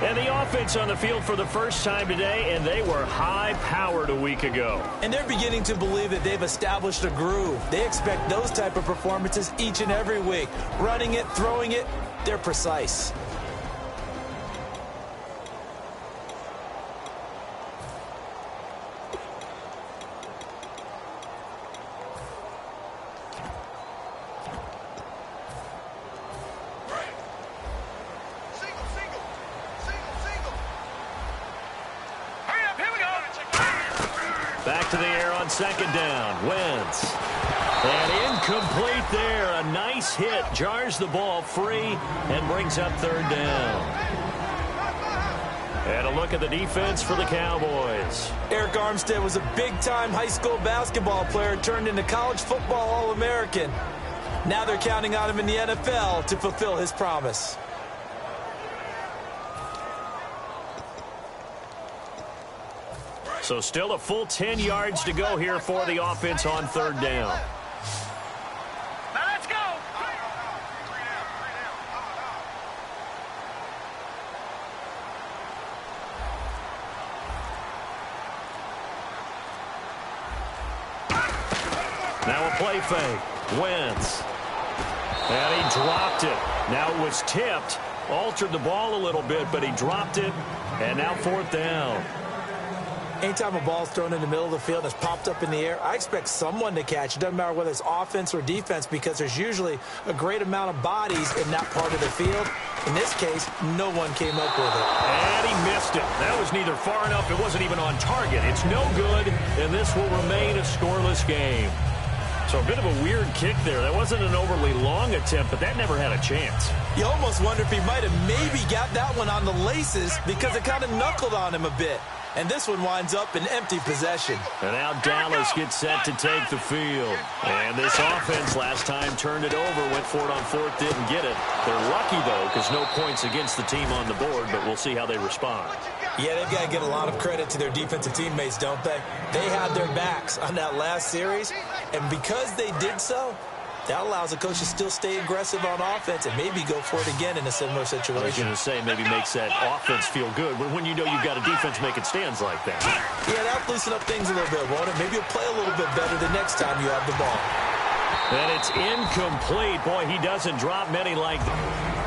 And the offense on the field for the first time today, and they were high-powered a week ago. And they're beginning to believe that they've established a groove. They expect those type of performances each and every week. Running it, throwing it, they're precise. Back to the air on second down. Wentz. And incomplete there. A nice hit. Jars the ball free and brings up third down. And a look at the defense for the Cowboys. Eric Armstead was a big-time high school basketball player turned into college football All-American. Now they're counting on him in the NFL to fulfill his promise. So still a full 10 yards to go here for the offense on third down. Now let's go. Now a play fake. Wentz. And he dropped it. Now it was tipped. Altered the ball a little bit, but he dropped it. And now fourth down. Anytime a ball's thrown in the middle of the field and it's popped up in the air, I expect someone to catch it. Doesn't matter whether it's offense or defense, because there's usually a great amount of bodies in that part of the field. In this case, no one came up with it. And he missed it. That was neither far enough. It wasn't even on target. It's no good, and this will remain a scoreless game. So a bit of a weird kick there. That wasn't an overly long attempt, but that never had a chance. You almost wonder if he might have maybe got that one on the laces because it kind of knuckled on him a bit. And this one winds up in empty possession. And now Dallas gets set to take the field. And this offense last time turned it over, went for it on fourth, didn't get it. They're lucky, though, because no points against the team on the board, but we'll see how they respond. Yeah, they've got to get a lot of credit to their defensive teammates, don't they? They had their backs on that last series, and because they did so, that allows the coach to still stay aggressive on offense and maybe go for it again in a similar situation. I was going to say maybe makes that offense feel good, but when you know you've got a defense making stands like that. Yeah, that'll loosen up things a little bit, won't it? Maybe you'll play a little bit better the next time you have the ball. And it's incomplete. Boy, he doesn't drop many like that.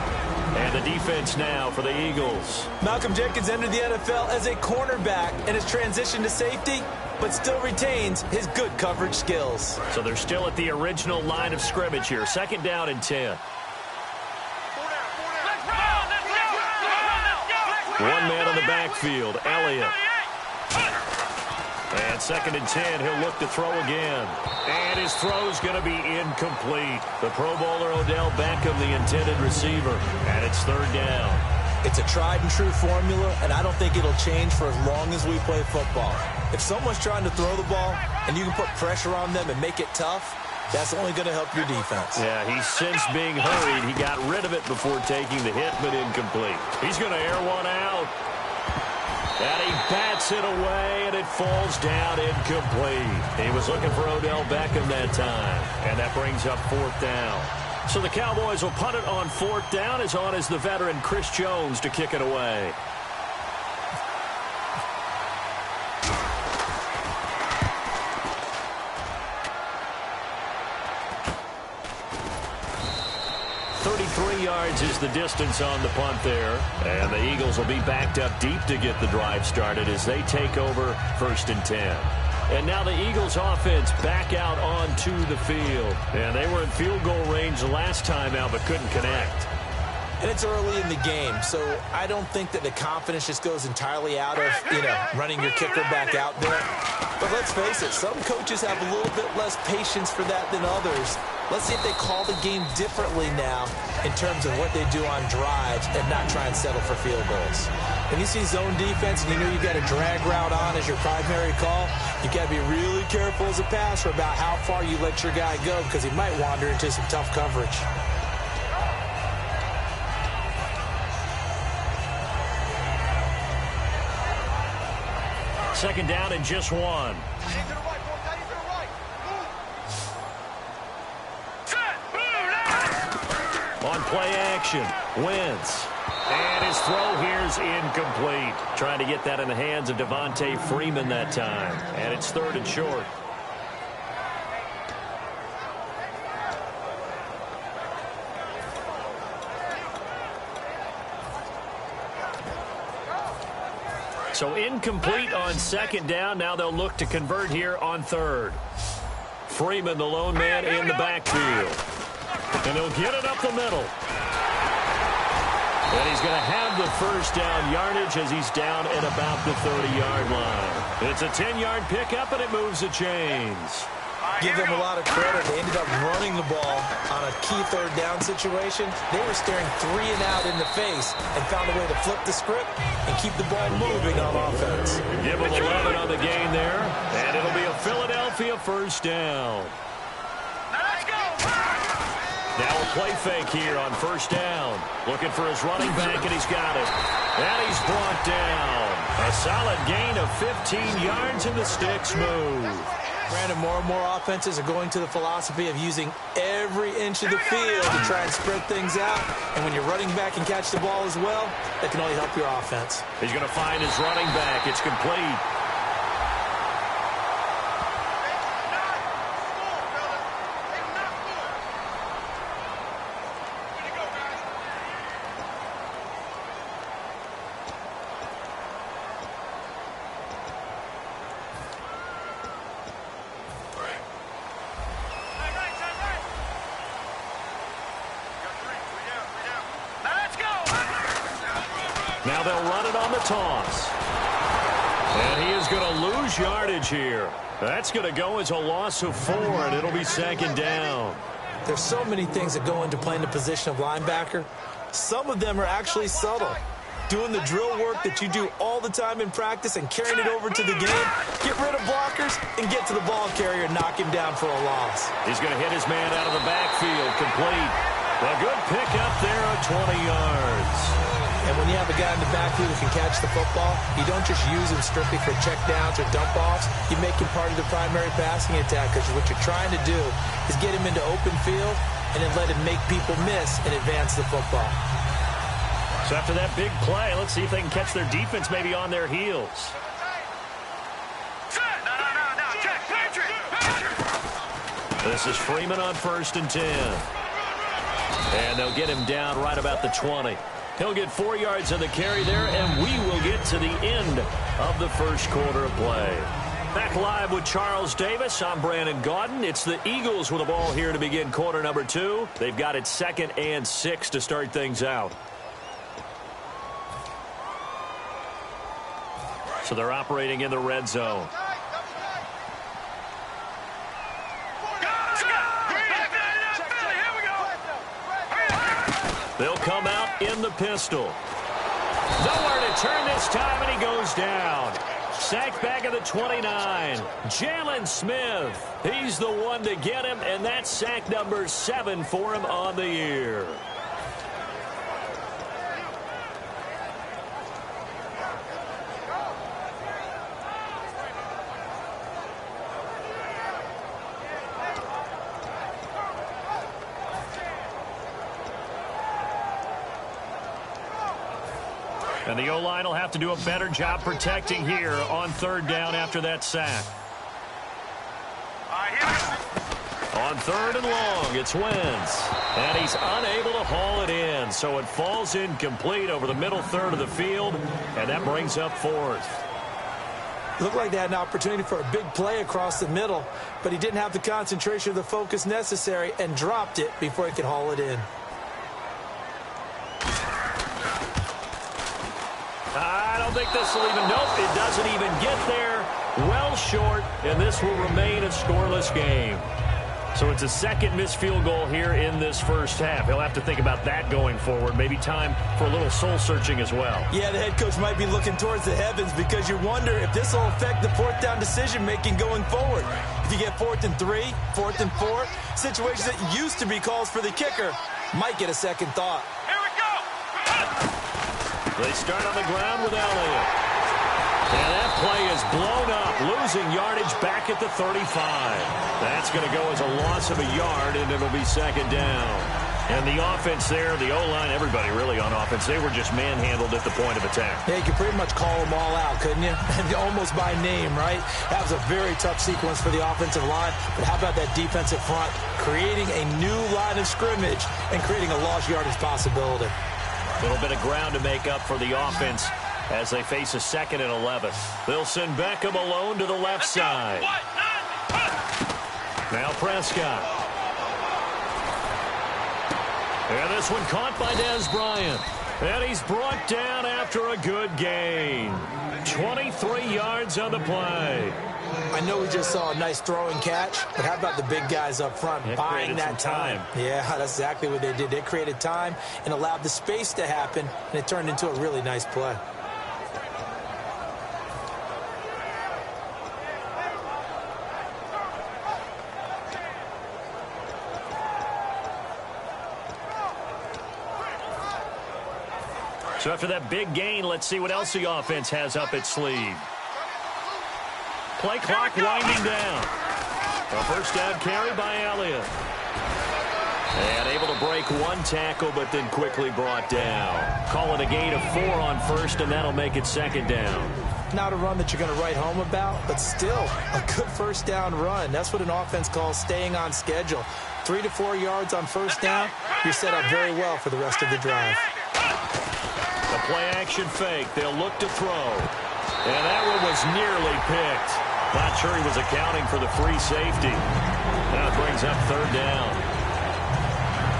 And the defense now for the Eagles. Malcolm Jenkins entered the NFL as a cornerback and has transitioned to safety, but still retains his good coverage skills. So they're still at the original line of scrimmage here. Second down and 10. One man on the backfield, Elliott. And second and 10, he'll look to throw again. And his throw's going to be incomplete. The Pro Bowler Odell Beckham, the intended receiver. And it's third down. It's a tried-and-true formula, and I don't think it'll change for as long as we play football. If someone's trying to throw the ball and you can put pressure on them and make it tough, that's only going to help your defense. Yeah, he's since being hurried. He got rid of it before taking the hit, but incomplete. He's going to air one out. And he bats it away, and it falls down incomplete. He was looking for Odell Beckham that time, and that brings up fourth down. So the Cowboys will punt it on fourth down. As on is the veteran Chris Jones to kick it away. Yards is the distance on the punt there. And the Eagles will be backed up deep to get the drive started as they take over first and 10. And now the Eagles offense back out onto the field. And they were in field goal range the last time out but couldn't connect. And it's early in the game, so I don't think that the confidence just goes entirely out of, running your kicker back out there. But let's face it, some coaches have a little bit less patience for that than others. Let's see if they call the game differently now in terms of what they do on drives and not try and settle for field goals. When you see zone defense and you know you got a drag route on as your primary call, you got to be really careful as a passer about how far you let your guy go because he might wander into some tough coverage. Second down and just one. On play action, Wentz. And his throw here's incomplete. Trying to get that in the hands of Devontae Freeman that time. And it's 3rd and short. So incomplete on 2nd down. Now they'll look to convert here on 3rd. Freeman, the lone man in the backfield. And he'll get it up the middle. And he's going to have the 1st down yardage as he's down at about the 30-yard line. It's a 10-yard pickup, and it moves the chains. Give them a lot of credit. They ended up running the ball on a key 3rd down situation. They were staring 3 and out in the face and found a way to flip the script and keep the ball moving on offense. Give them 11 on the gain there, and it'll be a Philadelphia 1st down. Now a play fake here on 1st down. Looking for his running back, and he's got it. And he's brought down. A solid gain of 15 yards, and the sticks move. Brandon, more and more offenses are going to the philosophy of using every inch of the field to try and spread things out. And when you're running back and catch the ball as well, that can only help your offense. He's going to find his running back. It's complete. Now they'll run it on the toss. And he is going to lose yardage here. That's going to go as a loss of 4, and it'll be 2nd down. There's so many things that go into playing the position of linebacker. Some of them are actually subtle. Doing the drill work that you do all the time in practice and carrying it over to the game. Get rid of blockers and get to the ball carrier and knock him down for a loss. He's going to hit his man out of the backfield. Complete. A good pickup there of 20 yards. And when you have a guy in the backfield who can catch the football, you don't just use him strictly for checkdowns or dump-offs. You make him part of the primary passing attack, because what you're trying to do is get him into open field and then let him make people miss and advance the football. So after that big play, let's see if they can catch their defense maybe on their heels. This is Freeman on 1st and 10. And they'll get him down right about the 20. He'll get 4 yards on the carry there, and we will get to the end of the 1st quarter of play. Back live with Charles Davis. I'm Brandon Gaudin. It's the Eagles with the ball here to begin quarter number 2. They've got it 2nd and 6 to start things out. So they're operating in the red zone. They'll come out in the pistol. Nowhere to turn this time, and he goes down. Sacked back at the 29. Jalen Smith. He's the one to get him, and that's sack number 7 for him on the year. And the O-line will have to do a better job protecting here on 3rd down after that sack. On 3rd and long, it's Wentz. And he's unable to haul it in. So it falls incomplete over the middle 3rd of the field. And that brings up 4th. Looked like they had an opportunity for a big play across the middle, but he didn't have the concentration or the focus necessary and dropped it before he could haul it in. I don't think this will even, nope, it doesn't even get there. Well short, and this will remain a scoreless game. So it's a 2nd missed field goal here in this 1st half. He'll have to think about that going forward. Maybe time for a little soul-searching as well. Yeah, the head coach might be looking towards the heavens, because you wonder if this will affect the 4th down decision-making going forward. If you get 4th and 3, 4th and 4, situations that used to be calls for the kicker might get a second thought. Here we go! They start on the ground with Elliott. And that play is blown up, losing yardage back at the 35. That's going to go as a loss of a yard, and it'll be 2nd down. And the offense there, the O-line, everybody really on offense, they were just manhandled at the point of attack. Yeah, you could pretty much call them all out, couldn't you? Almost by name, right? That was a very tough sequence for the offensive line. But how about that defensive front creating a new line of scrimmage and creating a lost yardage possibility? A little bit of ground to make up for the offense as they face a 2nd and 11. They'll send Beckham alone to the left side. Now Prescott. And this one caught by Dez Bryant. And he's brought down after a good gain. 23 yards on the play. I know we just saw a nice throw and catch, but how about the big guys up front buying that time? Yeah, that's exactly what they did. They created time and allowed the space to happen, and it turned into a really nice play. So after that big gain, let's see what else the offense has up its sleeve. Play clock winding down. A first down carry by Elliott. And able to break one tackle, but then quickly brought down. Call it a gain of 4 on first, and that'll make it 2nd down. Not a run that you're going to write home about, but still a good first down run. That's what an offense calls staying on schedule. 3 to 4 yards on first down, you're set up very well for the rest of the drive. The play-action fake. They'll look to throw. And that one was nearly picked. Not sure he was accounting for the free safety. Now it brings up 3rd down.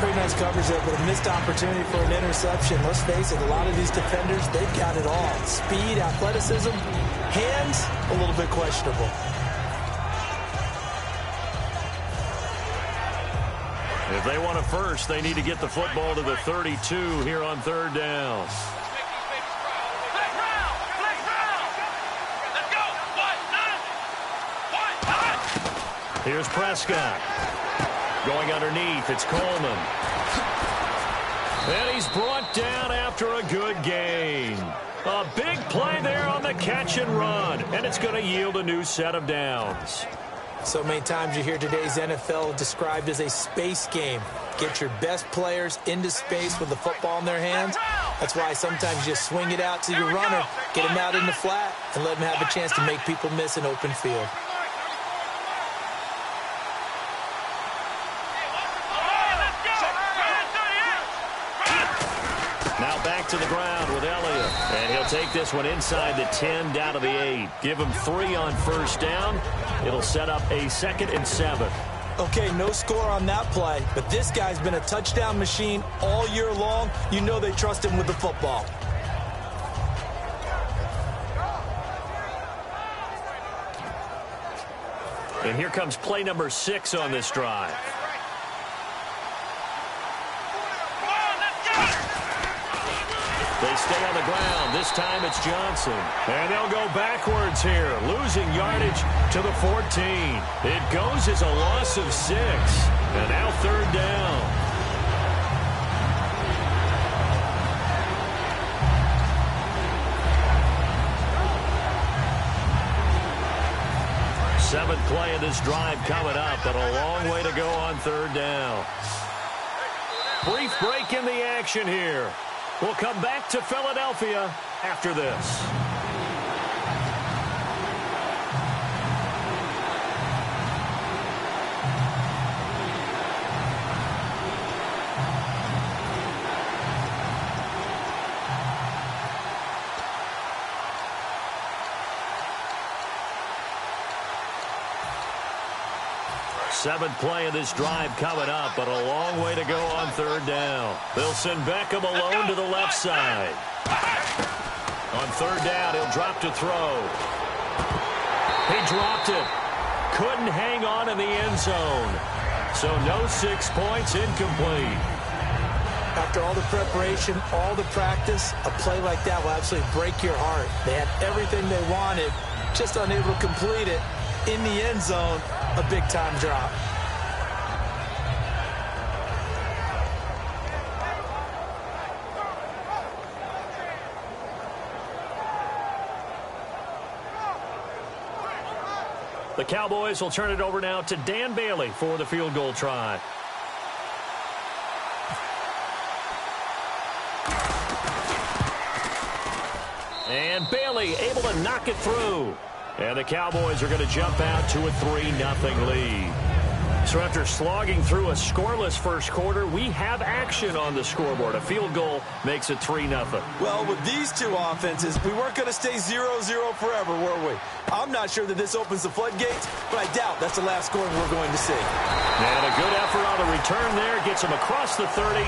Pretty nice coverage there, but a missed opportunity for an interception. Let's face it, a lot of these defenders, they've got it all. Speed, athleticism, hands, a little bit questionable. If they want a first, they need to get the football to the 32 here on 3rd down. Here's Prescott. Going underneath, it's Coleman. And he's brought down after a good gain. A big play there on the catch and run. And it's going to yield a new set of downs. So many times you hear today's NFL described as a space game. Get your best players into space with the football in their hands. That's why sometimes you just swing it out to your runner, get him out in the flat, and let him have a chance to make people miss an open field. Now back to the ground with Elliott. And he'll take this one inside the 10 down to the 8. Give him 3 on first down. It'll set up a 2nd and 7. Okay, no score on that play, but this guy's been a touchdown machine all year long. You know they trust him with the football. And here comes play number 6 on this drive. They stay on the ground. This time it's Johnson. And they'll go backwards here, losing yardage to the 14. It goes as a loss of 6. And now 3rd down. Seventh play of this drive coming up, but a long way to go on 3rd down. Brief break in the action here. We'll come back to Philadelphia after this. Seventh play of this drive coming up, but a long way to go on 3rd down. They'll send Beckham alone to the left side. On 3rd down, he'll drop to throw. He dropped it. Couldn't hang on in the end zone. So no 6 points, incomplete. After all the preparation, all the practice, a play like that will absolutely break your heart. They had everything they wanted, just unable to complete it. In the end zone, a big-time drop. The Cowboys will turn it over now to Dan Bailey for the field goal try. And Bailey able to knock it through. And the Cowboys are going to jump out to a 3-0 lead. So after slogging through a scoreless first quarter, we have action on the scoreboard. A field goal makes it 3-0. Well, with these two offenses, we weren't going to stay 0-0 forever, were we? I'm not sure that this opens the floodgates, but I doubt that's the last scoring we're going to see. And a good effort on the return there gets them across the 30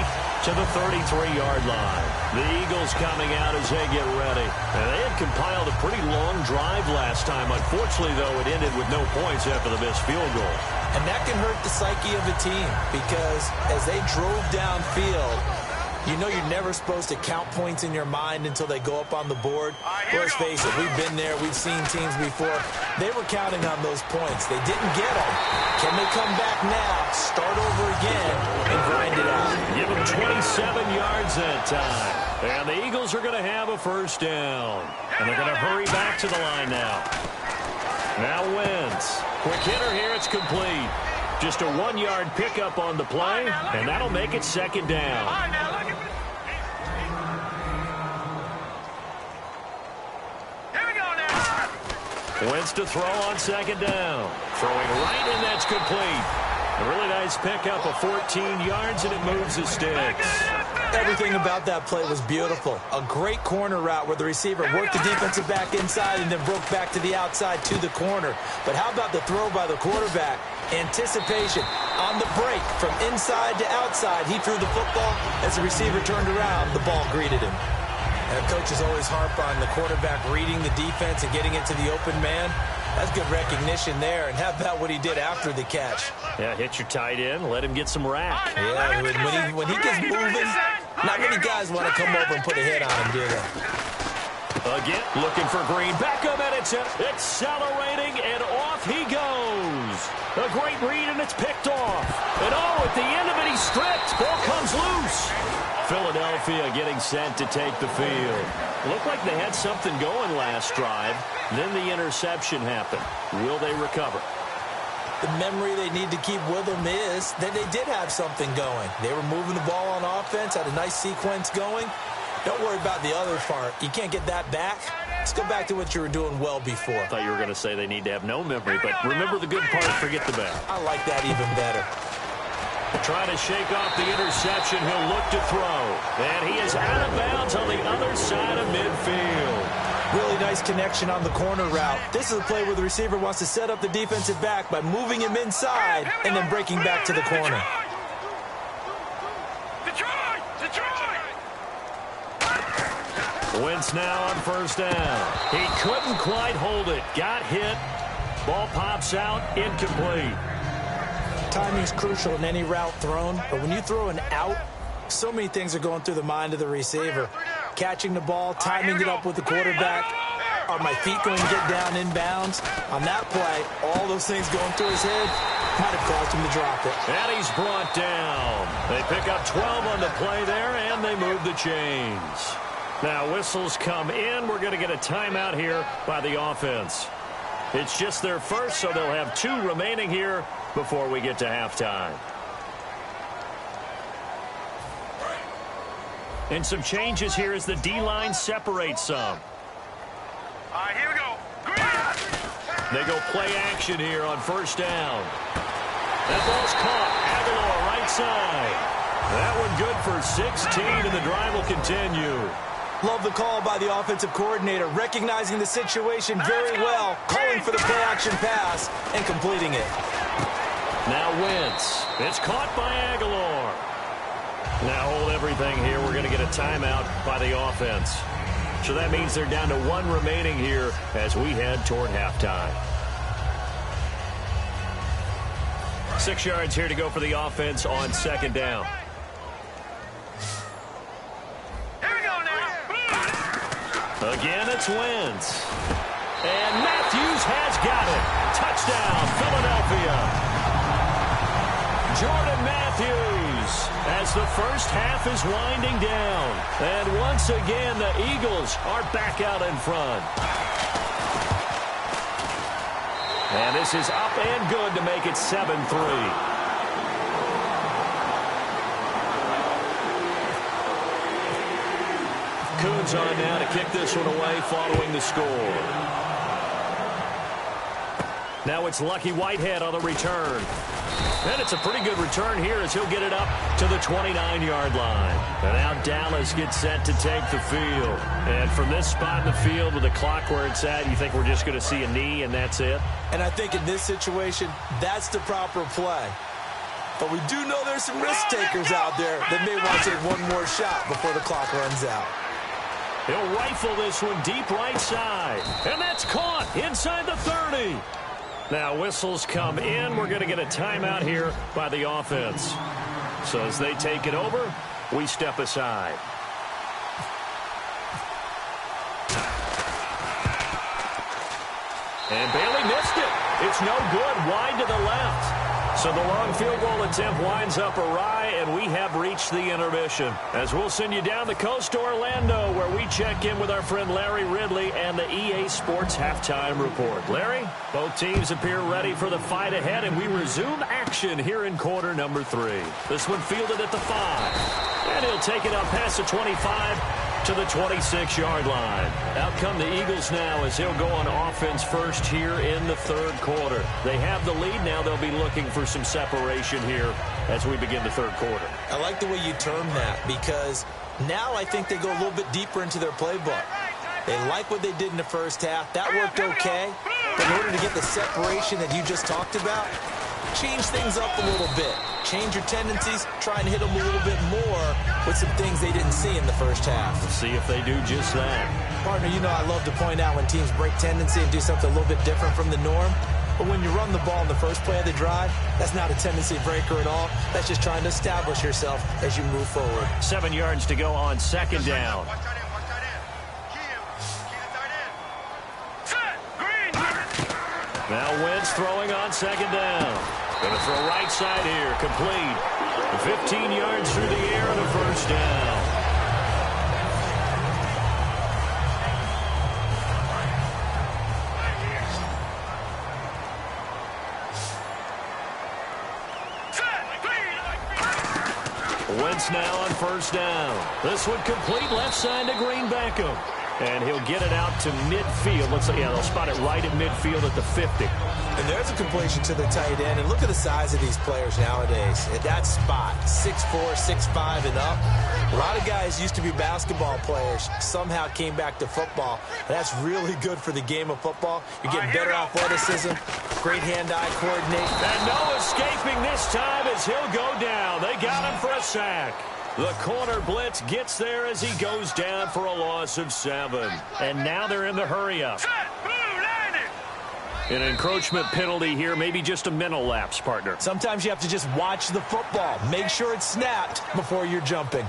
to the 33-yard line. The Eagles coming out as they get ready. And they had compiled a pretty long drive last time. Unfortunately, though, it ended with no points after the missed field goal. And that can hurt the psyche of a team because as they drove downfield, you know you're never supposed to count points in your mind until they go up on the board. Let's face it, we've been there. We've seen teams before. They were counting on those points. They didn't get them. Can they come back now, start over again, and grind it out? Give them 27 yards that time. And the Eagles are going to have a first down. And they're going to hurry back to the line now. Now Wentz. Quick hitter here. It's complete. Just a 1-yard pickup on the play, and that'll make it second down. Here we go now. Wentz to throw on second down. Throwing right, and that's complete. A really nice pickup of 14 yards, and it moves the sticks. Everything about that play was beautiful. A great corner route where the receiver worked the defensive back inside and then broke back to the outside to the corner. But how about the throw by the quarterback? Anticipation on the break from inside to outside. He threw the football. As the receiver turned around, the ball greeted him. And coaches always harp on the quarterback reading the defense and getting it to the open man. That's good recognition there. And how about what he did after the catch? Yeah, hit your tight end, let him get some rack. Yeah, when he gets moving, not many guys want to come over and put a hit on him, do they? Again, looking for Green. Back up, and it's accelerating, and off he goes. A great read, and it's picked off. And at the end of it, he's stripped. Ball comes loose. Philadelphia getting set to take the field. Looked like they had something going last drive. Then the interception happened. Will they recover? The memory they need to keep with them is that they did have something going. They were moving the ball on offense, had a nice sequence going. Don't worry about the other part. You can't get that back. Let's go back to what you were doing well before. I thought you were going to say they need to have no memory, but remember the good part, forget the bad. I like that even better. Trying to shake off the interception. He'll look to throw. And he is out of bounds on the other side of midfield. Really nice connection on the corner route. This is a play where the receiver wants to set up the defensive back by moving him inside and then breaking back to the corner. Wentz now on first down. He couldn't quite hold it. Got hit. Ball pops out. Incomplete. Timing is crucial in any route thrown, but when you throw an out, so many things are going through the mind of the receiver. Catching the ball, timing it up with the quarterback. Are my feet going to get down inbounds? On that play, all those things going through his head might have caused him to drop it. And he's brought down. They pick up 12 on the play there, and they move the chains. Now whistles come in. We're going to get a timeout here by the offense. It's just their first, so they'll have 2 remaining here before we get to halftime. And some changes here as the D-line separates some. All right, here we go. They go play action here on first down. That ball's caught. Aguilar right side. That one good for 16, and the drive will continue. Love the call by the offensive coordinator, recognizing the situation very well, calling for the play-action pass, and completing it. Now Wentz. It's caught by Aguilar. Now hold everything here. We're going to get a timeout by the offense. So that means they're down to 1 remaining here as we head toward halftime. 6 yards here to go for the offense on second down. Again, it's Wentz. And Matthews has got it. Touchdown, Philadelphia. Jordan Matthews as the first half is winding down. And once again, the Eagles are back out in front. And this is up and good to make it 7-3. Coons on now to kick this one away following the score. Now it's Lucky Whitehead on the return. And it's a pretty good return here as he'll get it up to the 29-yard line. And now Dallas gets set to take the field. And from this spot in the field with the clock where it's at, you think we're just going to see a knee and that's it? And I think in this situation, that's the proper play. But we do know there's some risk takers out there that may want to take one more shot before the clock runs out. He'll rifle this one deep right side. And that's caught inside the 30. Now whistles come in. We're going to get a timeout here by the offense. So as they take it over, we step aside. And Bailey missed it. It's no good. Wide to the left. So the long field goal attempt winds up awry, and we have reached the intermission. As we'll send you down the coast to Orlando, where we check in with our friend Larry Ridley and the EA Sports Halftime Report. Larry, both teams appear ready for the fight ahead, and we resume action here in quarter number 3. This one fielded at the 5. And he'll take it up past the 25 to the 26-yard line. Out come the Eagles now as he'll go on offense first here in the third quarter. They have the lead. Now they'll be looking for some separation here as we begin the third quarter. I like the way you term that because now I think they go a little bit deeper into their playbook. They like what they did in the first half. That worked okay. But in order to get the separation that you just talked about, change things up a little bit. Change your tendencies. Try and hit them a little bit more with some things they didn't see in the first half. We'll see if they do just that. Partner, you know I love to point out when teams break tendency and do something a little bit different from the norm. But when you run the ball in the first play of the drive, that's not a tendency breaker at all. That's just trying to establish yourself as you move forward. 7 yards to go on second down. Now Wentz throwing on second down. Going to throw right side here. Complete. 15 yards through the air and a first down. Wentz now on first down. This one complete left side to Green Beckham. And he'll get it out to midfield. Looks like, yeah, they'll spot it right at midfield at the 50. And there's a completion to the tight end. And look at the size of these players nowadays. At that spot, 6'4", 6'5", and up. A lot of guys used to be basketball players. Somehow came back to football. And that's really good for the game of football. You're getting better athleticism, great hand-eye coordination. And no escaping this time as he'll go down. They got him for a sack. The corner blitz gets there as he goes down for a loss of 7. And now they're in the hurry-up. An encroachment penalty here, maybe just a mental lapse, partner. Sometimes you have to just watch the football. Make sure it's snapped before you're jumping.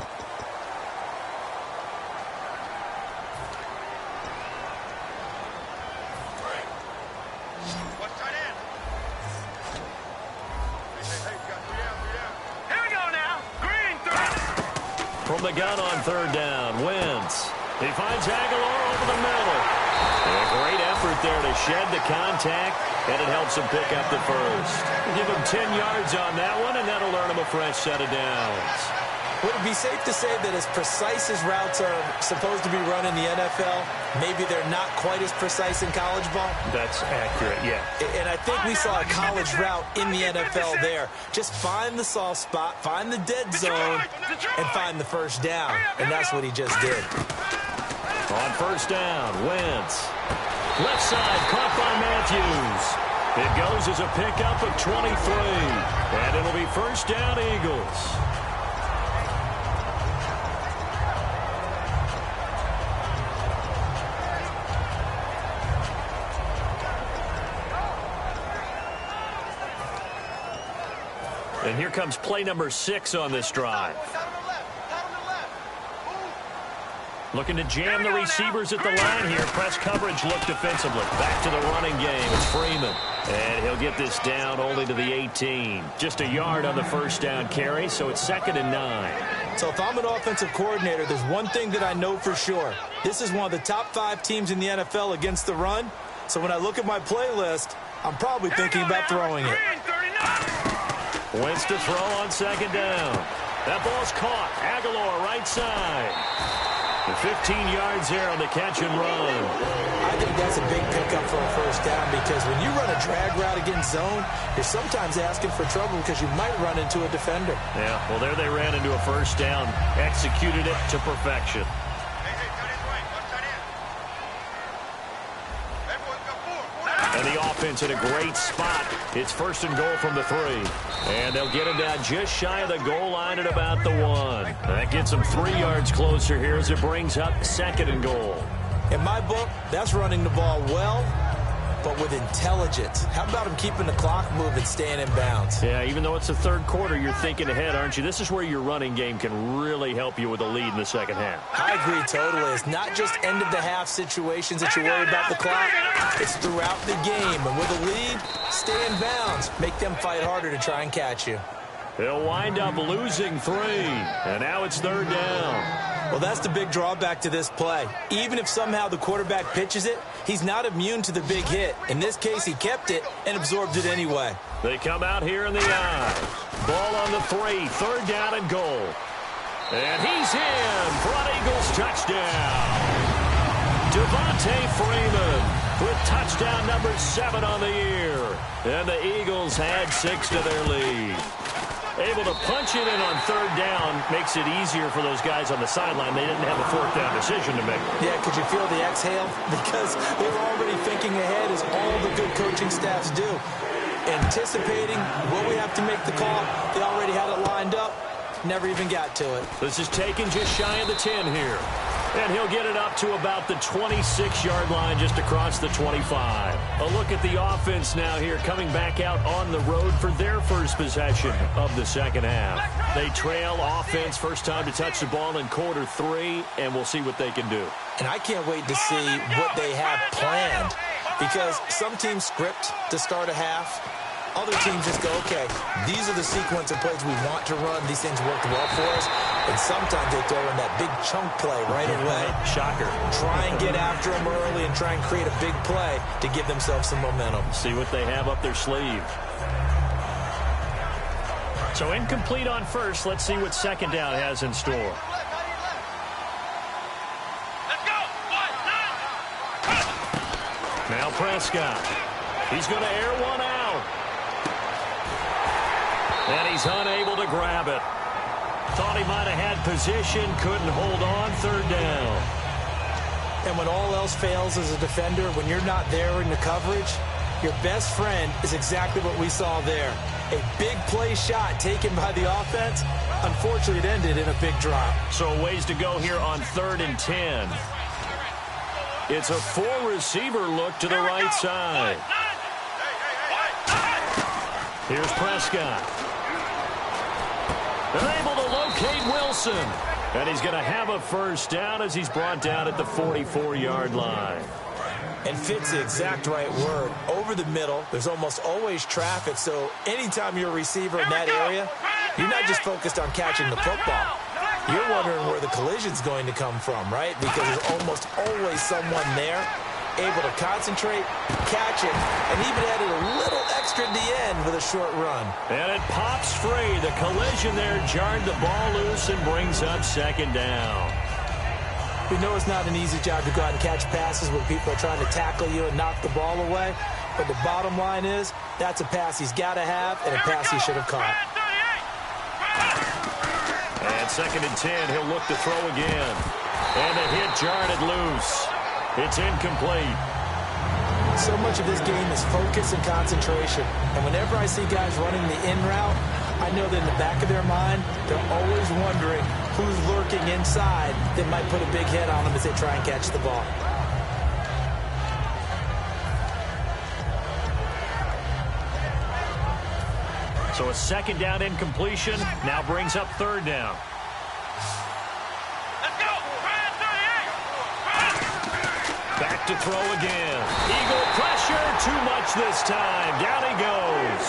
From the gun on third down, Wentz. He finds Aguilar over the middle. And a great effort there to shed the contact, and it helps him pick up the first. Give him 10 yards on that one, and that'll earn him a fresh set of downs. Would it be safe to say that as precise as routes are supposed to be run in the NFL, maybe they're not quite as precise in college ball? That's accurate, yeah. And I think we saw a college route in the NFL there. Just find the soft spot, find the dead zone, and find the first down. And that's what he just did. On first down, Wentz. Left side, caught by Matthews. It goes as a pickup of 23. And it'll be first down, Eagles. And here comes play number 6 on this drive. Looking to jam the receivers at the line here. Press coverage look defensively. Back to the running game. It's Freeman. And he'll get this down only to the 18. Just a yard on the first down carry, so it's 2nd and 9. So if I'm an offensive coordinator, there's one thing that I know for sure. This is one of the top 5 teams in the NFL against the run. So when I look at my playlist, I'm probably thinking about throwing it. Wentz to throw on second down. That ball's caught. Aguilar right side. 15 yards there on the catch and run. I think that's a big pickup for a first down because when you run a drag route against zone, you're sometimes asking for trouble because you might run into a defender. Yeah, well, there they ran into a first down, executed it to perfection. And the offense in a great spot. It's first and goal from the 3. And they'll get him down just shy of the goal line at about the 1. That gets them 3 yards closer here as it brings up second and goal. In my book, that's running the ball well, but with intelligence. How about him keeping the clock moving, staying in bounds? Yeah, even though it's the third quarter, you're thinking ahead, aren't you? This is where your running game can really help you with a lead in the second half. I agree totally. It's not just end-of-the-half situations that you worry about the clock. It's throughout the game. And with a lead, stay in bounds. Make them fight harder to try and catch you. They'll wind up losing 3, and now it's third down. Well, that's the big drawback to this play. Even if somehow the quarterback pitches it, he's not immune to the big hit. In this case, he kept it and absorbed it anyway. They come out here in the eye. Ball on the 3, third down and goal. And he's in for an Eagles touchdown. Devontae Freeman with touchdown number 7 on the year. And the Eagles add 6 to their lead. Able to punch it in on third down makes it easier for those guys on the sideline. They didn't have a fourth down decision to make. Yeah, could you feel the exhale? Because they were already thinking ahead as all the good coaching staffs do. Anticipating, will we have to make the call? They already had it lined up. Never even got to it. This is taken just shy of the 10 here. And he'll get it up to about the 26-yard line just across the 25. A look at the offense now here coming back out on the road for their first possession of the second half. They trail offense first time to touch the ball in quarter 3, and we'll see what they can do. And I can't wait to see what they have planned because some teams script to start a half. Other teams just go, okay, these are the sequence of plays we want to run. These things worked well for us. And sometimes they throw in that big chunk play right away. Shocker. Try and get after them early and try and create a big play to give themselves some momentum. See what they have up their sleeve. So incomplete on first. Let's see what second down has in store. Now Prescott. He's going to air one out. And he's unable to grab it. Thought he might have had position, couldn't hold on, third down. And when all else fails as a defender, when you're not there in the coverage, your best friend is exactly what we saw there. A big play shot taken by the offense. Unfortunately, it ended in a big drop. So ways to go here on 3rd and 10. It's a 4-receiver look to the right side. Here's Prescott. They're able to locate Wilson. And he's going to have a first down as he's brought down at the 44-yard line. And fit's the exact right word. Over the middle, there's almost always traffic. So anytime you're a receiver in that area, you're not just focused on catching the football. You're wondering where the collision's going to come from, right? Because there's almost always someone there able to concentrate, catch it, and even added a little extra at the end with a short run. And it pops free. The collision there jarred the ball loose and brings up second down. We know it's not an easy job to go out and catch passes when people are trying to tackle you and knock the ball away. But the bottom line is, that's a pass he's got to have and a pass he should have caught. And 2nd and 10, he'll look to throw again. And the hit jarred it loose. It's incomplete. So much of this game is focus and concentration. And whenever I see guys running the in route, I know that in the back of their mind, they're always wondering who's lurking inside that might put a big hit on them as they try and catch the ball. So a 2nd down incompletion now brings up 3rd down. Back to throw again. Eagle pressure, too much this time. Down he goes.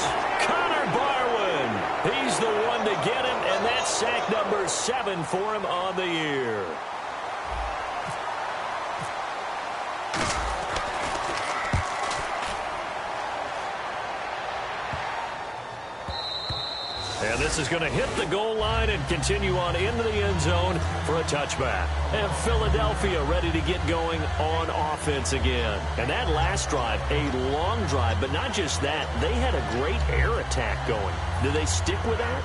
Connor Barwin. He's the one to get him, and that's sack number 7 for him on the year. And this is going to hit the goal line and continue on into the end zone for a touchback. And Philadelphia ready to get going on offense again. And that last drive, a long drive, but not just that. They had a great air attack going. Do they stick with that?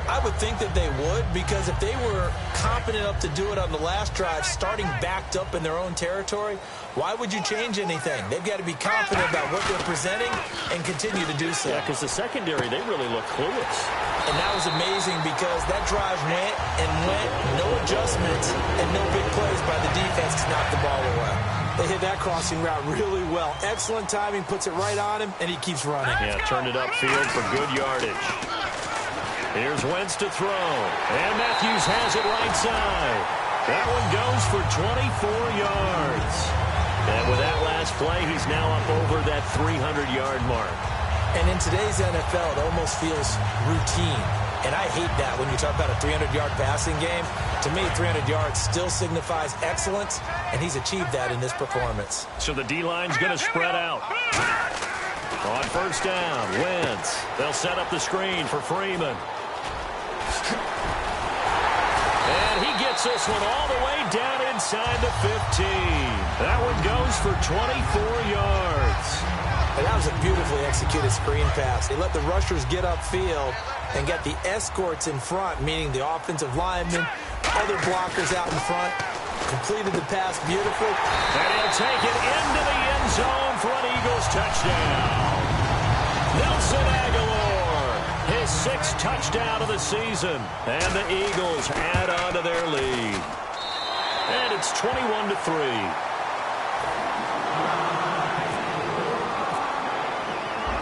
I would think that they would, because if they were confident enough to do it on the last drive, starting backed up in their own territory, why would you change anything? They've got to be confident about what they're presenting and continue to do so. Yeah, because the secondary, they really look clueless. And that was amazing because that drive went and went, no adjustments, and no big plays by the defense to knock the ball away. They hit that crossing route really well. Excellent timing, puts it right on him, and he keeps running. Yeah, turned it upfield for good yardage. Here's Wentz to throw. And Matthews has it right side. That one goes for 24 yards. And with that last play, he's now up over that 300-yard mark. And in today's NFL, it almost feels routine. And I hate that when you talk about a 300-yard passing game. To me, 300 yards still signifies excellence, and he's achieved that in this performance. So the D-line's going to spread out. On first down, Wentz. They'll set up the screen for Freeman. And he gets this one all the way down inside the 15. That one goes for 24 yards. And that was a beautifully executed screen pass. They let the rushers get upfield and get the escorts in front, meaning the offensive linemen, other blockers out in front. Completed the pass beautifully. And he'll take it into the end zone for an Eagles touchdown. Nelson Aguilar, his 6th touchdown of the season. And the Eagles add on to their lead. And it's 21-3.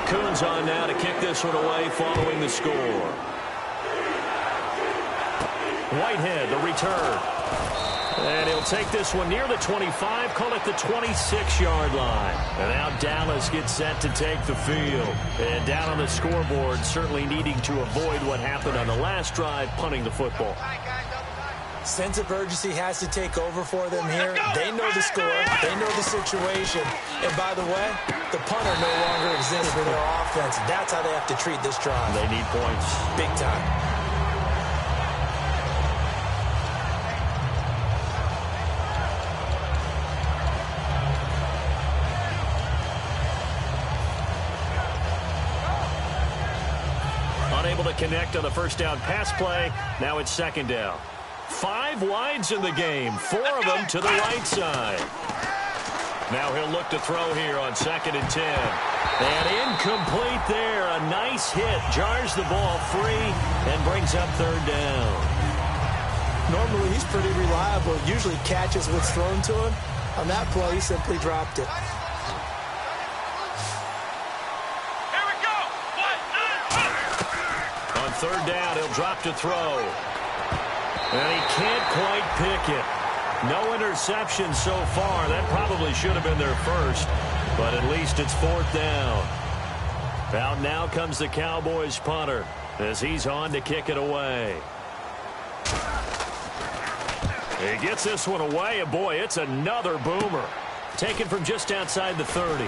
Coons on now to kick this one away following the score. Whitehead, the return. And he'll take this one near the 25, call it the 26-yard line. And now Dallas gets set to take the field. And down on the scoreboard, certainly needing to avoid what happened on the last drive, punting the football. Sense of urgency has to take over for them here. They know the score. They know the situation. And by the way, the punter no longer exists for their offense. That's how they have to treat this drive. They need points. Big time. Unable to connect on the first down pass play. Now it's second down. 5 wides in the game, 4 of them to the right side. Now he'll look to throw here on 2nd and 10. And incomplete there. A nice hit. Jars the ball free and brings up 3rd down. Normally he's pretty reliable. Usually catches what's thrown to him. On that play, he simply dropped it. Here we go. On 3rd down, he'll drop to throw. And he can't quite pick it. No interception so far. That probably should have been their first, but at least it's 4th down. Out now comes the Cowboys punter as he's on to kick it away. He gets this one away, and boy, it's another boomer. Taken from just outside the 30.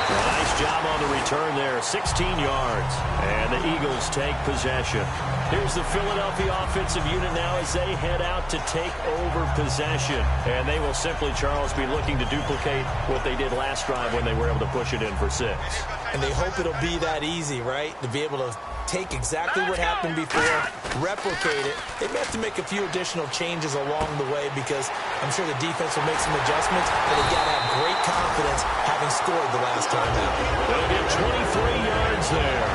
Nice job on the return there, 16 yards. And the Eagles take possession. Here's the Philadelphia offensive unit now as they head out to take over possession. And they will simply, Charles, be looking to duplicate what they did last drive when they were able to push it in for 6. And they hope it'll be that easy, right? To be able to take exactly what happened before, replicate it. They may have to make a few additional changes along the way because I'm sure the defense will make some adjustments, but they've got to have great confidence having scored the last time out. They'll get 23 yards there,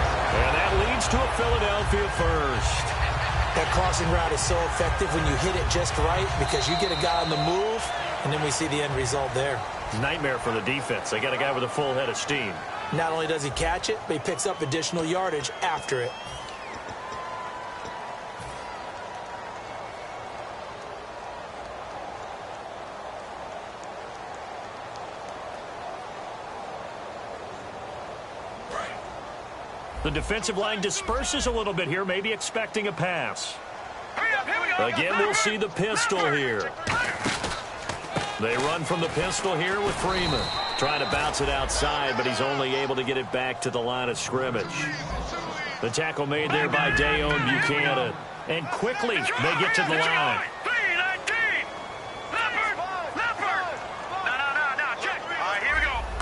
and that leads to a Philadelphia first. That crossing route is so effective when you hit it just right because you get a guy on the move, and then we see the end result there. Nightmare for the defense. They got a guy with a full head of steam. Not only does he catch it, but he picks up additional yardage after it. The defensive line disperses a little bit here, maybe expecting a pass. Again, we'll see the pistol here. They run from the pistol here with Freeman. Trying to bounce it outside, but he's only able to get it back to the line of scrimmage. The tackle made there by Dayon Buchanan. And quickly, they get to the line.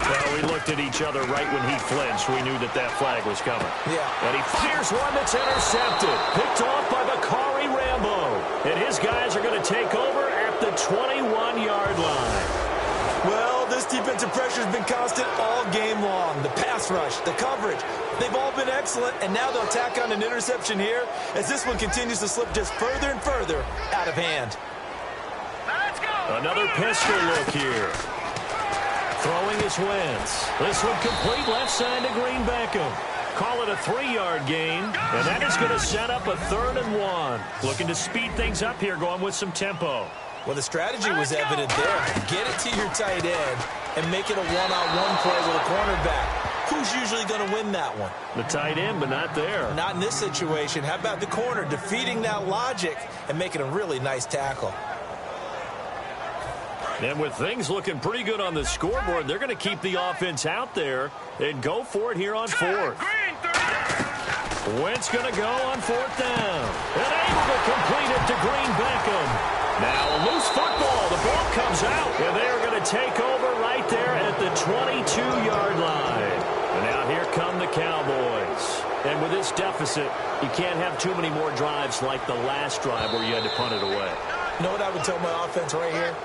Well, we looked at each other right when he flinched. We knew that that flag was coming. Yeah. And he fires one that's intercepted. Picked off by Bakari Rambo. And his guys are going to take over at the 21-yard line. Well, this defensive pressure has been constant all game long. The pass rush, the coverage, they've all been excellent, and now they'll tack on an interception here as this one continues to slip just further and further out of hand. Let's go. Another pistol look here. Throwing his Wentz. This one complete left side to Green Beckham. Call it a 3-yard gain, and that is going to set up a 3rd and 1. Looking to speed things up here, going with some tempo. Well, the strategy was evident there. Get it to your tight end and make it a one-on-one play with a cornerback. Who's usually going to win that one? The tight end, but not there. Not in this situation. How about the corner defeating that logic and making a really nice tackle? And with things looking pretty good on the scoreboard, they're going to keep the offense out there and go for it here on 4th. Wentz going to go on 4th down. And able to complete it to Green Beckham. Now a loose football. The ball comes out. And they are going to take over right there at the 22-yard line. And now here come the Cowboys. And with this deficit, you can't have too many more drives like the last drive where you had to punt it away. You know what I would tell my offense right here?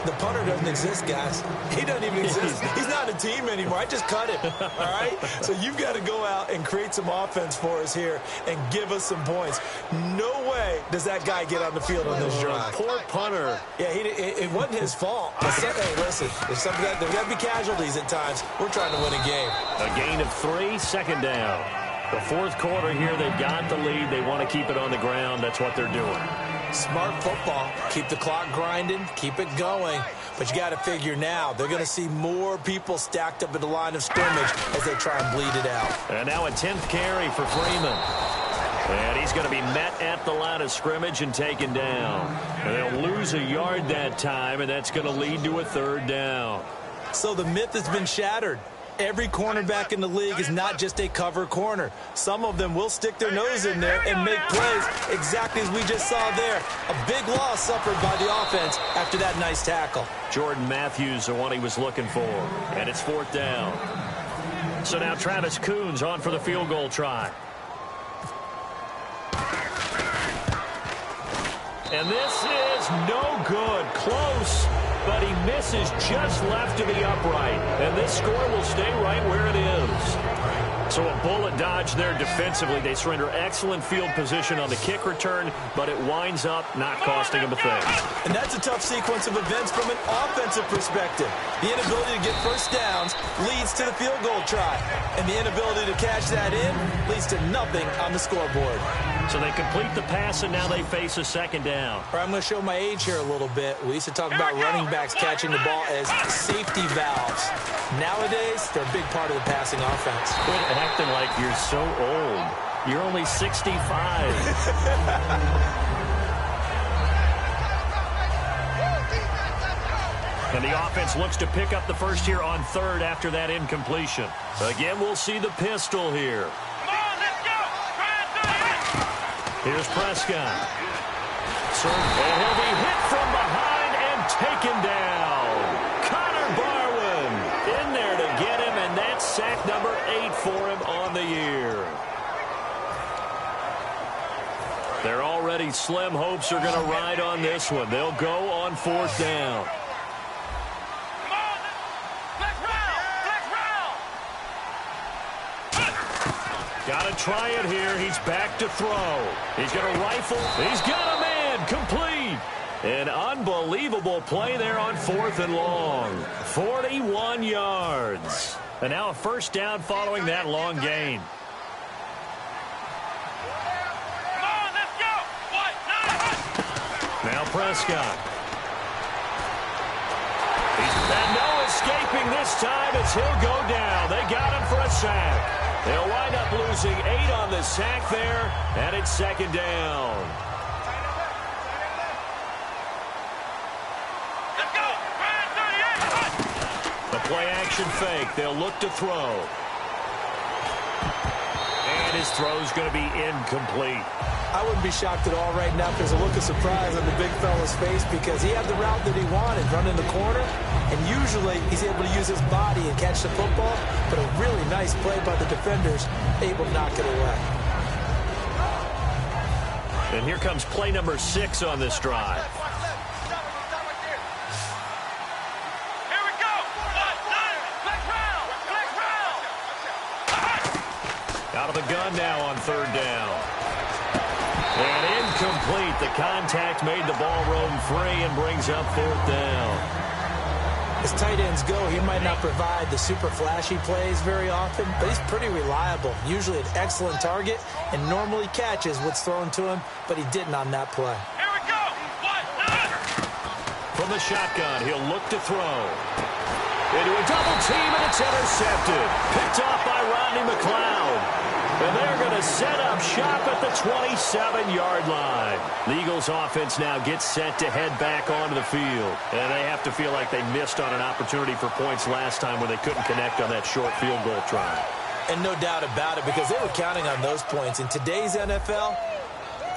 The punter doesn't exist, guys. He doesn't even exist. He's not a team anymore. I just cut him, all right? So you've got to go out and create some offense for us here and give us some points. No way does that guy get on the field on this drive. Poor punter. Yeah, it wasn't his fault. Hey, listen, there's got to be casualties at times. We're trying to win a game. A gain of 3, 2nd down. The 4th quarter here, they've got the lead. They want to keep it on the ground. That's what they're doing. Smart football. Keep the clock grinding. Keep it going. But you got to figure now, they're going to see more people stacked up at the line of scrimmage as they try and bleed it out. And now a 10th carry for Freeman. And he's going to be met at the line of scrimmage and taken down. And they'll lose a yard that time, and that's going to lead to a 3rd down. So the myth has been shattered. Every cornerback in the league is not just a cover corner. Some of them will stick their nose in there and make plays exactly as we just saw there. A big loss suffered by the offense after that nice tackle. Jordan Matthews, the one he was looking for. And it's 4th down. So now Travis Coons on for the field goal try. And this is no good. Close, but he misses just left to the upright. And this score will stay right where it is. So a bullet dodge there defensively. They surrender excellent field position on the kick return, but it winds up not costing them a thing. And that's a tough sequence of events from an offensive perspective. The inability to get first downs leads to the field goal try. And the inability to cash that in leads to nothing on the scoreboard. So they complete the pass, and now they face a 2nd down. All right, I'm going to show my age here a little bit. We used to talk about running backs catching the ball as safety valves. Nowadays, they're a big part of the passing offense. Quit acting like you're so old. You're only 65. And the offense looks to pick up the first here on 3rd after that incompletion. Again, we'll see the pistol here. Here's Prescott. And he'll be hit from behind and taken down. Connor Barwin in there to get him, and that's sack number 8 for him on the year. Their already slim hopes are going to ride on this one. They'll go on 4th down. Got to try it here. He's back to throw. He's going to rifle. He's got a man. Complete. An unbelievable play there on 4th and long. 41 yards. And now a first down following that long gain. Now Prescott. And no escaping this time as he'll go down. They got him for a sack. They'll wind up losing 8 on the sack there, and it's 2nd down. The play action fake. They'll look to throw. And his throw's going to be incomplete. I wouldn't be shocked at all right now if there's a look of surprise on the big fella's face because he had the route that he wanted, running the corner, and usually he's able to use his body and catch the football, but a really nice play by the defenders, able to knock it away. And here comes play number 6 on this drive. Out of the gun now on 3rd down. And incomplete. The contact made the ball roam free and brings up 4th down. As tight ends go, he might not provide the super flashy plays very often, but he's pretty reliable. Usually an excellent target and normally catches what's thrown to him, but he didn't on that play. Here we go. From the shotgun, he'll look to throw. Into a double team, and it's intercepted. Picked off by Rodney McLeod. And they're going to set up shop at the 27-yard line. The Eagles offense now gets set to head back onto the field. And they have to feel like they missed on an opportunity for points last time when they couldn't connect on that short field goal try. And no doubt about it, because they were counting on those points. In today's NFL,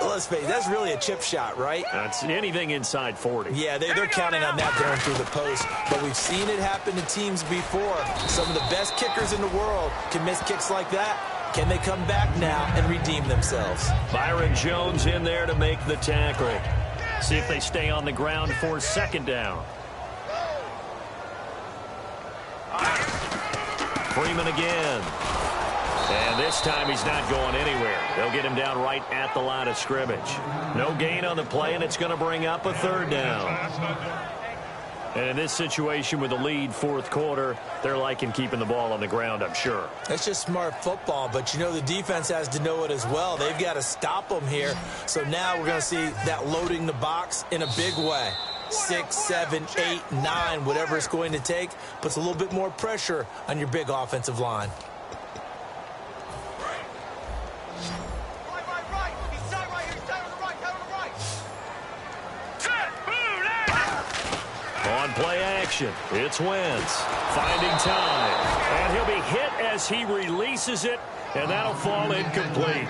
let's face it, that's really a chip shot, right? That's anything inside 40. Yeah, they're counting on that going through the post. But we've seen it happen to teams before. Some of the best kickers in the world can miss kicks like that. Can they come back now and redeem themselves? Byron Jones in there to make the tackle. See if they stay on the ground for 2nd down. Freeman again. And this time he's not going anywhere. They'll get him down right at the line of scrimmage. No gain on the play, and it's going to bring up a 3rd down. And in this situation with the lead 4th quarter, they're liking keeping the ball on the ground, I'm sure. That's just smart football, but you know the defense has to know it as well. They've got to stop them here. So now we're going to see that loading the box in a big way. 6, 7, 8, 9, whatever it's going to take, puts a little bit more pressure on your big offensive line. On play action, it's Wentz finding time, and he'll be hit as he releases it, and that'll fall incomplete.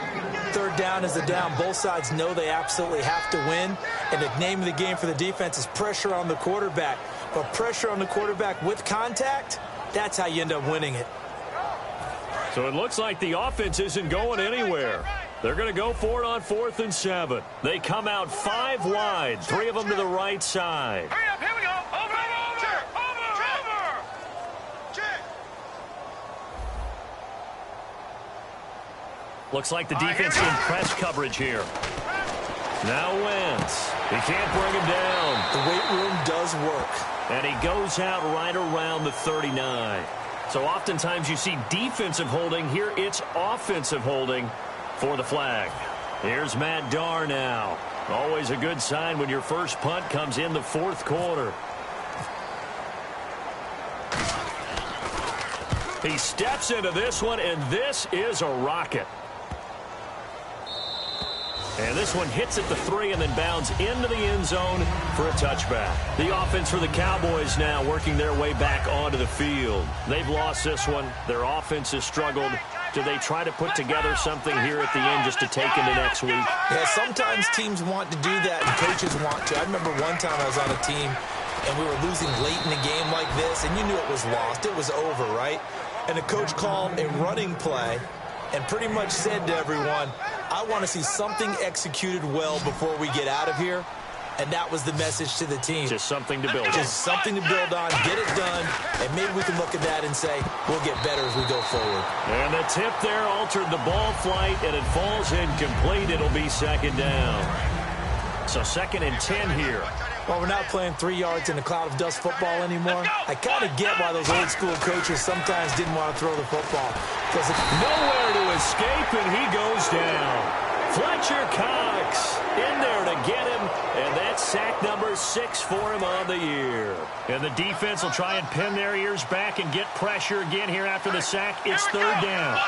3rd down is the down. Both sides know they absolutely have to win, and the name of the game for the defense is pressure on the quarterback. But pressure on the quarterback with contact, that's how you end up winning it. So it looks like the offense isn't going anywhere. They're going to go for it on 4th and 7. They come out 5 wide, 3 of them to the right side. Hurry up, here we go. Over. Looks like the defense in press coverage here. Now Wentz. He can't bring him down. The weight room does work. And he goes out right around the 39. So oftentimes you see defensive holding. Here it's offensive holding for the flag. Here's Matt Darr now. Always a good sign when your first punt comes in the 4th quarter. He steps into this one, and this is a rocket. And this one hits at the 3 and then bounds into the end zone for a touchback. The offense for the Cowboys now working their way back onto the field. They've lost this one. Their offense has struggled. Do they try to put together something here at the end just to take into next week? Yeah, sometimes teams want to do that and coaches want to. I remember one time I was on a team and we were losing late in a game like this, and you knew it was lost. It was over, right? And the coach called a running play and pretty much said to everyone, I want to see something executed well before we get out of here. And that was the message to the team. Just something to build on. Just something to build on, get it done, and maybe we can look at that and say, we'll get better as we go forward. And the tip there altered the ball flight, and it falls incomplete. It'll be 2nd down. So 2nd and 10 here. Well, we're not playing 3 yards in a cloud of dust football anymore. I kind of get why those old school coaches sometimes didn't want to throw the football. Because nowhere to escape, and he goes down. Fletcher Cox in there to get him, and that's sack number 6 for him on the year. And the defense will try and pin their ears back and get pressure again here after the sack. It's 3rd down.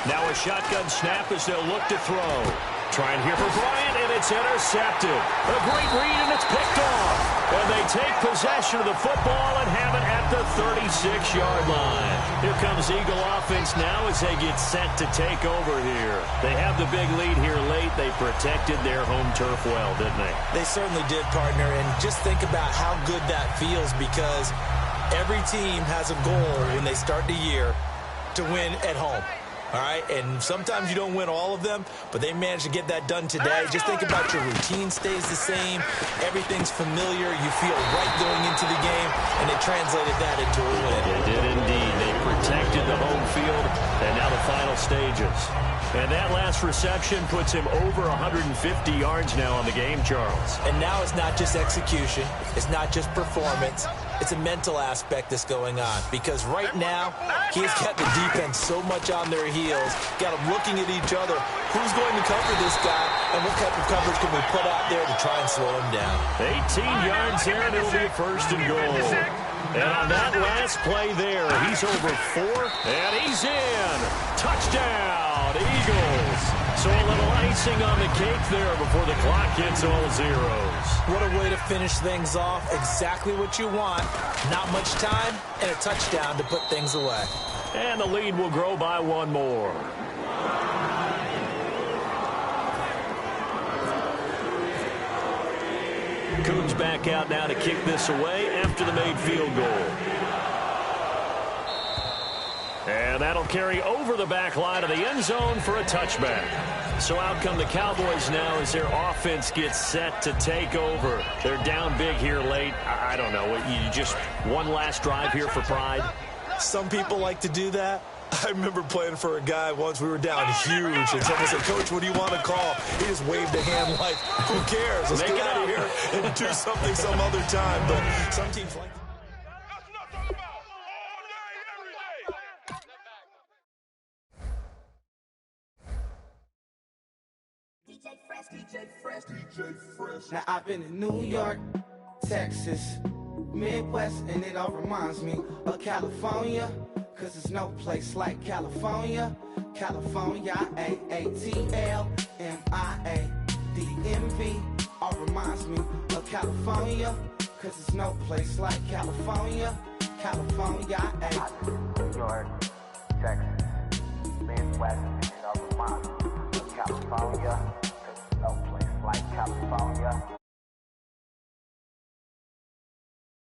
Now a shotgun snap as they'll look to throw. trying here for Bryant, and it's intercepted. A great read, and it's picked off. And they take possession of the football and have it at the 36-yard line. Here comes Eagle offense now as they get set to take over here. They have the big lead here late. They protected their home turf well, didn't they? They certainly did, partner. And just think about how good that feels, because every team has a goal when they start the year to win at home. All right, and sometimes you don't win all of them, but they managed to get that done today. Just think about your routine stays the same. Everything's familiar. You feel right going into the game, and they translated that into a win. They did indeed. They protected the home field, and now the final stages. And that last reception puts him over 150 yards now on the game, Charles. And now it's not just execution. It's not just performance. It's a mental aspect that's going on, because right now he's got the defense so much on their heels, got them looking at each other. Who's going to cover this guy, and what type of coverage can we put out there to try and slow him down? 18 yards there, and it'll be a first and goal. And on that last play there, he's over 4, and he's in. Touchdown, Eagles. So a little icing on the cake there before the clock hits all zeros. What a way to finish things off. Exactly what you want. Not much time and a touchdown to put things away. And the lead will grow by one more. Coons back out now to kick this away after the made field goal. And that'll carry over the back line of the end zone for a touchback. So out come the Cowboys now as their offense gets set to take over. They're down big here late. I don't know. You just one last drive here for pride? Some people like to do that. I remember playing for a guy once. We were down huge, and someone said, "Coach, what do you want to call?" He just waved a hand like, "Who cares? Let's get out of here and do something some other time." But some teams like that. Now I've been in New York, Texas, Midwest, and it all reminds me of California, cause there's no place like California. California, AATLMIA-DMV, all reminds me of California, cause there's no place like California. California, New York, Texas, Midwest, and it all reminds me of California, cause there's no place like California.